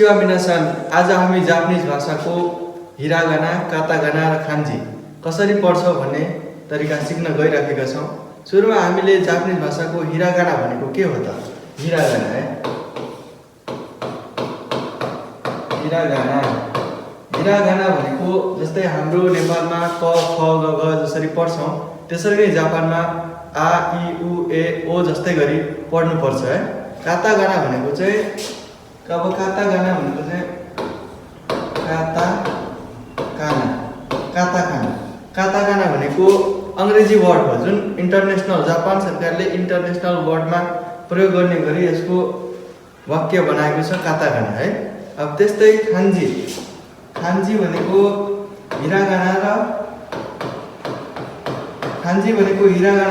Konnichiwa मिनासान, आज हामी Japanese भाषाको हिरागाना, कातागाना र खान्जी कसरी पढ्छ भन्ने तरिका सिक्न गइराखेका छौँ। सुरुमा हामीले जापानिज भाषाको हिरागाना भनेको के हो त? हिरागाना है, हिरागाना भनेको जस्तै हाम्रो नेपालमा क ख ग घ जसरी पढ्छौँ त्यसरी नै जापानमा आ इ उ ए ओ जस्तै गरी पढ्नुपर्छ है। कातागाना भनेको चाहिँ कातागाना भनेको अङ्ग्रेजी वर्ड हो जुन इन्टरनेसनल जापान सरकारले इन्टरनेसनल वर्डमा प्रयोग गर्ने गरी यसको वाक्य बनाएको छ कातागाना है। अब त्यस्तै खान्जी भनेको हिरागाना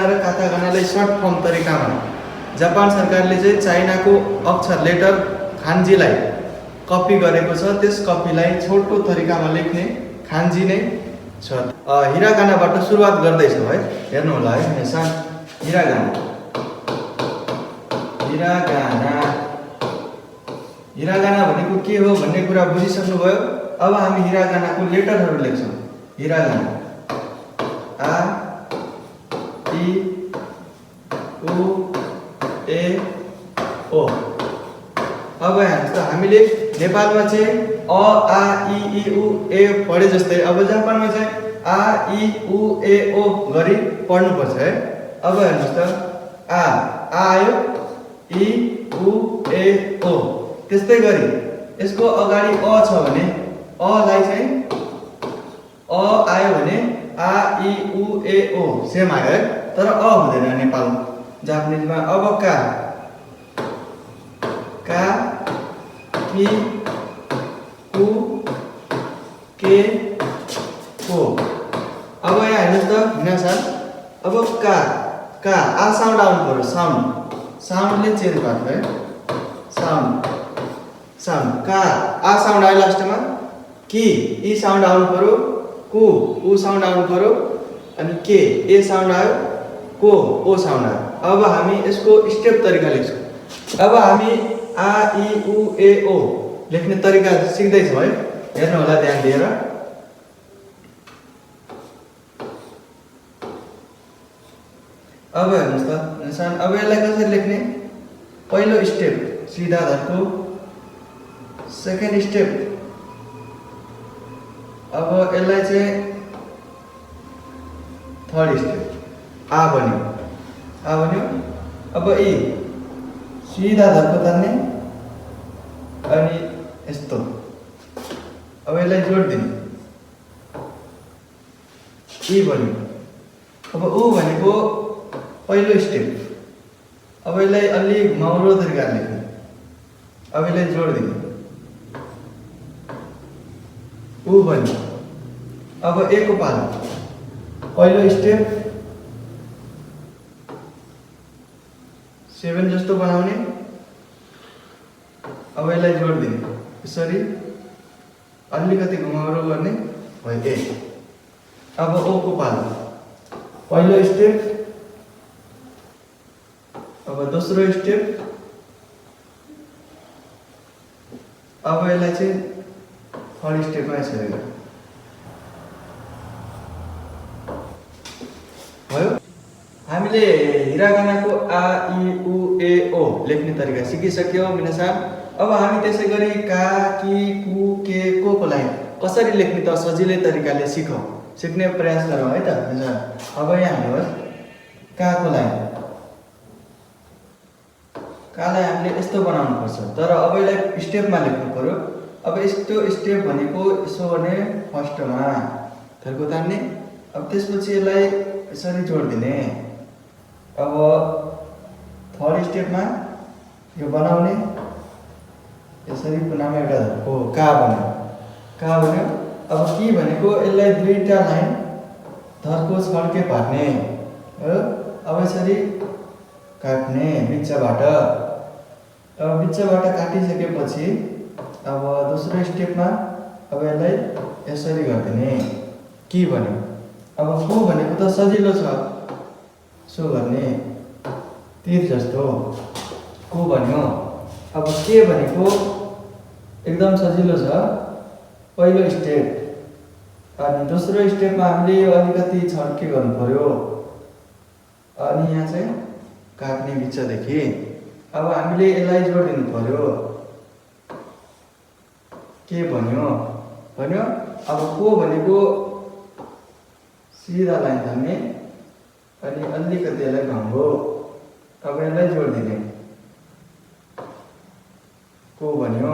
र कातागानालाई सर्ट फर्म तरिकामा जापान सरकारले चाहिँ चाइनाको अक्षर लेटर खान्जीलाई कपी गरेको छ। त्यस कपीलाई छोटो तरिकामा लेख्ने खान्जी नै छ। हिरागानाबाट सुरुवात गर्दैछौँ है, हेर्नु होला है। हिरागाना भनेको के हो भन्ने कुरा बुझिसक्नुभयो। अब हामी हिरागानाको लेटरहरू लेख्छौँ। हिरागाना आ इ उ ए ओ। अब हेर्नुहोस् त, हामीले नेपालमा चाहिँ अ आ इ उ ए पढे जस्तै अब जापानमा चाहिँ आ इ उ ए ओ गरी पढ्नुपर्छ है। अब हेर्नुहोस् त, आ आयो, इ उ ए ओ। त्यस्तै गरी यसको अगाडि अ छ भने अलाई चाहिँ अ आयो भने आ इ उ ए ओ सेम आयो है, तर अ हुँदैन नेपाल जापानिजमा। अब का कि कु के को। अब यहाँ हेर्नुहोस् त मिनासान, अब का आ साउन्ड आउनु पर्यो, साउन्डले चेन्ज भएको है। साउन्ड का आ साउन्ड आयो लास्टमा, कि ई साउन्ड आउनु पर्यो, कु उ साउन्ड आउनु पर्यो, अनि के ए साउन्ड आयो, को ओ साउन्ड आयो। अब हामी यसको स्टेप तरिका लेख्छौँ। अब हामी आ इ उ ए ओ लेख्ने तरिका सिक्दैछौँ है, हेर्नु होला ध्यान दिएर। अब हेर्नुहोस् त निशान, अब यसलाई कसरी लेख्ने? पहिलो स्टेप सिधा धर्को, सेकेन्ड स्टेप अब यसलाई चाहिँ थर्ड स्टेप आ बन्यो। अब इ सिधा धर्को तान्ने अनि यस्तो। अब यसलाई जोड दिने, इ बन्यो। अब उ भनेको पहिलो स्टेप। अब यसलाई अलि घुमाउरो तरिकाले लेख्ने। अब यसलाई जोड दिने, उ बन्यो। अब ए को पालो, पहिलो स्टेप 7 जस्तो बनाउने। अब यसलाई जोड दिने, यसरी अलिकति घुमाउरो गर्ने भयो ए। अब ओ को पालो, पहिलो स्टेप, अब दोस्रो स्टेप। अब यसलाई चाहिँ थर्ड स्टेपमा यसरी भयो। हामीले हिरागानाको आ इ उ ए ओ लेख्ने तरिका सिकिसक्यौँ मिनासान। अब हामी त्यसै गरी का कि कु के को लाइन कसरी लेख्ने त सजिलै तरिकाले सिक्ने प्रयास गरौँ है त। अब यहाँ हेर्नुहोस्, का को लाइन, कालाई हामीले यस्तो बनाउनु पर्छ, तर अब यसलाई स्टेपमा लेख्नु पर्यो। अब यस्तो स्टेप भनेको यसो भने फर्स्टमा धर्को तान्ने, अब त्यसपछि यसलाई यसरी जोड दिने। अब थर्ड स्टेपमा यो बनाउने, यसरी कुनामा एउटा धर्को का बन्यो। अब कि भनेको यसलाई दुईटा लाइन धर्को छड्के पार्ने हो। अब यसरी काट्ने बिचबाट। अब बिचबाट काटिसकेपछि अब दोस्रो स्टेपमा अब यसलाई यसरी गरिदिने, कि भन्यो। अब को भनेको त सजिलो छ, सो गर्ने तीर जस्तो को भन्यो। अब के भनेको एकदम सजिलो छ पहिलो स्टेप। अनि दोस्रो स्टेपमा हामीले अलिकति छड्के गर्नु पर्यो। अनि यहाँ चाहिँ काट्ने बिचदेखि अब हामीले यसलाई जोडिदिनु पर्यो। के भन्यो अब को भनेको सिधा लाइन थाल्ने अनि अलिकति यसलाई घम्बो। अब यसलाई जोडिदिने को भन्यो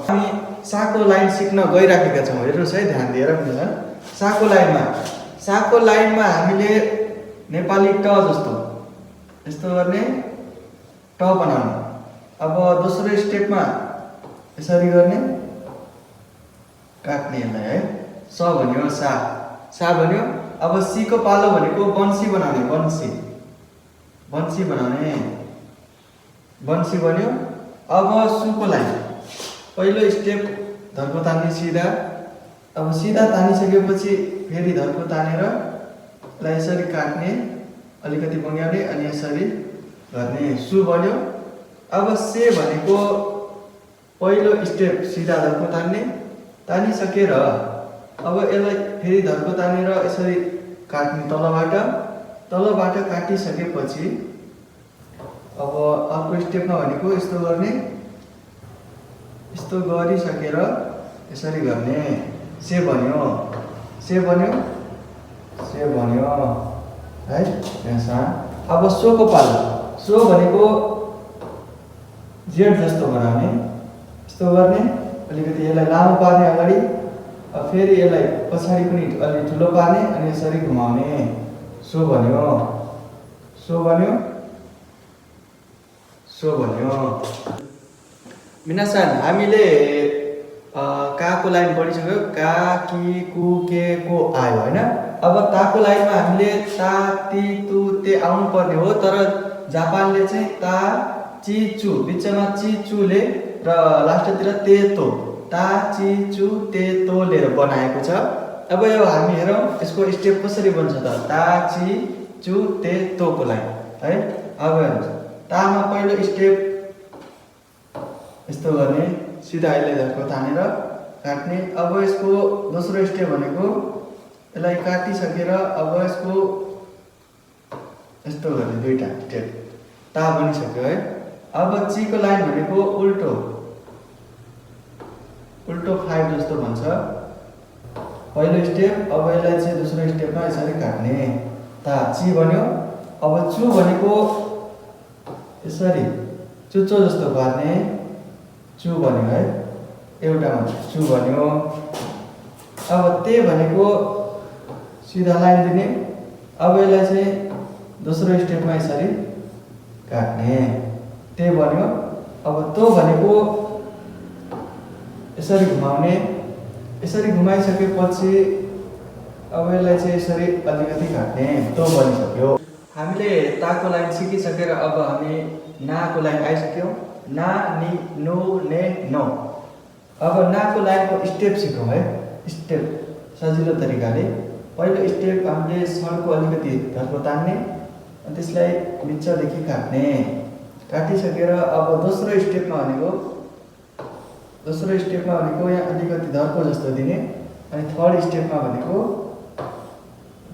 हामी साको लाइन सिक्न गइराखेका छौँ। हेर्नुहोस् है, ध्यान दिएर बुझ्नु। साको लाइनमा हामीले नेपाली ट जस्तो यस्तो गर्ने ट बनाउने। अब दोस्रो स्टेपमा यसरी गर्ने काट्ने यसलाई है। स भन्यो सा भन्यो। अब सी को पालो भनेको बन्सी बनाउने बन्सी भन्यो। अब सुको लाइन पहिलो स्टेप धर्को तान्ने सिधा। अब सिधा तानिसकेपछि फेरि धर्को तानेर यसलाई यसरी काट्ने, अलिकति बङ्ग्याउने अनि यसरी गर्ने सु बन्यो। अब से भनेको पहिलो स्टेप सिधा धर्को तानिसकेर अब यसलाई फेरि धर्को तानेर यसरी काट्ने तलबाट काटिसकेपछि अब अर्को स्टेपमा भनेको यस्तो गर्ने, यस्तो गरिसकेर यसरी गर्ने। से भन्यो है यहाँ। अब सोको पालो। सो भनेको जेड जस्तो बनाउने, यस्तो गर्ने, अलिकति यसलाई लामो पार्ने अगाडि, फेरि यसलाई पछाडि पनि अलि ठुलो पार्ने अनि यसरी घुमाउने। सो भन्यो। मिनासान हामीले काको लाइन पढिसक्यो। का, कि, कु, के, को आयो होइन। अब ताको लाइनमा हामीले ता, ती, तु, ते आउनु पर्ने हो। तर जापानले चाहिँ ता, ची, चु, बिचमा ची, चुले र लास्टतिर ते, तो, ता, ची, चु, ते, तो लिएर बनाएको छ। अब यो हामी हेरौँ यसको स्टेप कसरी बन्छ त। ता, ची, चु, ते, तोको लाइन है। अब हेर्नुहोस्, तामा पहिलो स्टेप यस्तो गर्ने, सिधा यसलाई धर्को तानेर काट्ने। अब यसको दोस्रो स्टेप भनेको यसलाई काटिसकेर अब यसको यस्तो गर्ने, दुईटा स्टेप ता बनिसक्यो है। अब चीको लाइन भनेको उल्टो 5 जस्तो भन्छ पहिलो स्टेप। अब यसलाई चाहिँ दोस्रो स्टेपमा यसरी काट्ने, ता ची भन्यो। अब चु भनेको यसरी चुच्चो जस्तो पार्ने, चु भन्यो है, एउटामा चु भन्यो। अब ते भनेको सिधा लाइन दिने। अब यसलाई चाहिँ दोस्रो स्टेपमा यसरी काट्ने, ते भन्यो। अब तो भनेको यसरी घुमाउने, यसरी घुमाइसकेपछि अब यसलाई चाहिँ यसरी अलिकति काट्ने, तो बनिसक्यो। हामीले ताको लाइन सिकिसकेर अब हामी नाको लाइन आइसक्यौँ। ना, नि, नो, ने, नो। अब नाको लाइनको स्टेप सिकौँ है। स्टेप सजिलो तरिकाले पहिलो स्टेप हामीले सडको अलिकति धर्को तान्ने अनि त्यसलाई बिचदेखि काट्ने। काटिसकेर अब दोस्रो स्टेपमा भनेको यहाँ अलिकति धर्को जस्तो दिने अनि थर्ड स्टेपमा भनेको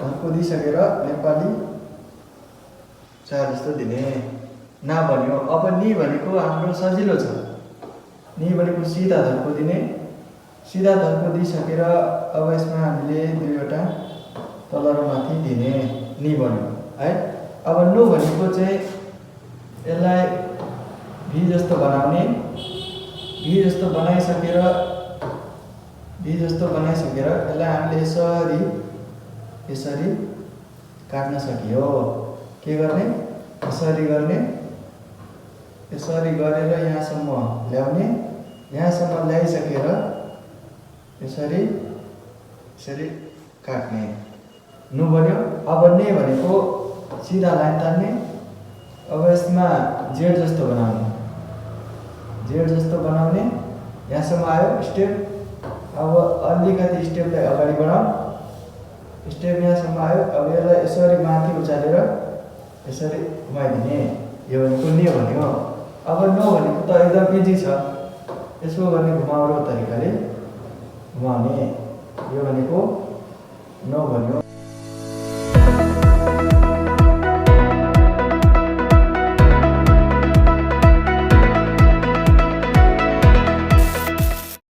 धर्को दिइसकेर नेपाली 4 जस्तो दिने। ना भन्यो। अब नि भनेको हाम्रो सजिलो छ। नि भनेको सिधा धर्को दिने, सिधा धर्को दिइसकेर अब यसमा हामीले दुईवटा तल र माथि दिने, नि भन्यो है। अब नो भनेको चाहिँ यसलाई भी जस्तो बनाउने, भी जस्तो बनाइसकेर यसलाई हामीले यसरी काट्न सकियो। के गर्ने, यसरी गरेर यहाँसम्म ल्याउने, यहाँसम्म ल्याइसकेर यसरी काट्ने, नु भन्यो। अब ने भनेको सिधा लाइन तान्ने। अब यसमा जेड जस्तो बनाउने, यहाँसम्म आयो स्टेप। अब अलिकति स्टेपलाई अगाडि बढाऊ, स्टेप यहाँसम्म आयो। अब यसलाई यसरी माथि उचालेर यसरी घुमाइदिने, यो भनेको ने भन्यो। अब नो भनेको त एकदम इजी छ। यसो गर्ने घुमाउरो तरिकाले घुमाउने। यो भनेको नो भन्यो,